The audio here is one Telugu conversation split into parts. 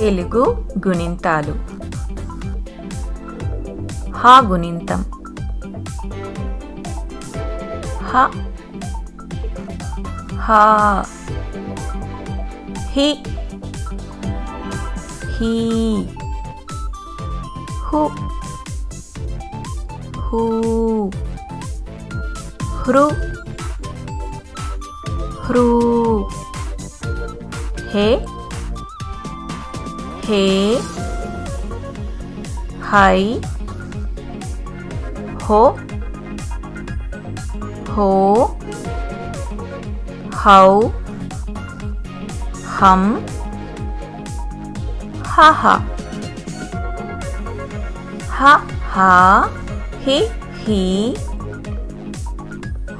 తెలుగు గుణింతాలు హ గుణింతం హ హా హి హీ హు హూ హృ హ్రూ హే హే హై హో హో హౌ హం హహ హ హా హి హీ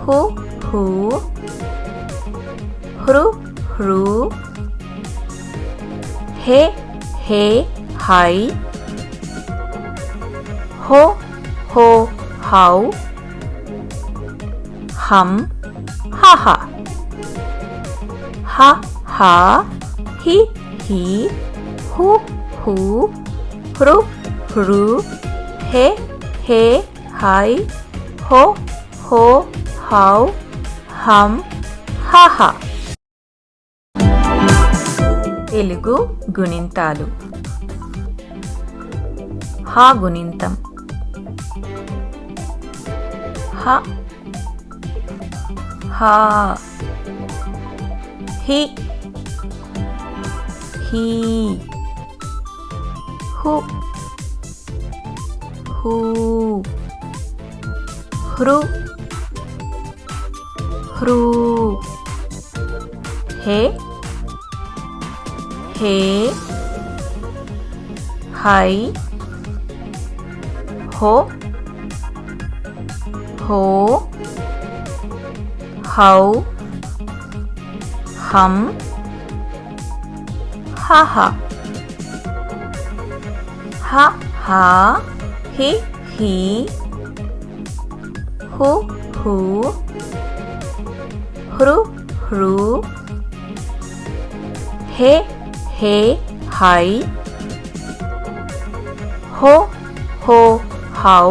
హు హూ హృ హ్రూ హే హే హై హో హో హౌ హం హహ హ హా హి హీ హు హూ హృ హ్రూ హే హే హై హో హో హౌ హం హహ తెలుగు గుణింతాలు హ గుణింతం హ హా హి హీ హు హూ హృ హ్రూ హే హే హై హో హో హౌ హం హహ హ హా హి హీ హు హూ హృ హ్రూ హే హే హై హో హో హౌ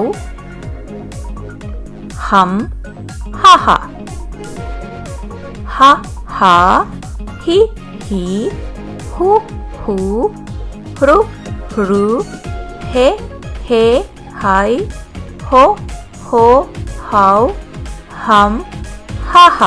హం హహ హ హా హి హీ హు హూ హృ హ్రూ హే హే హై హో హో హౌ హం హహ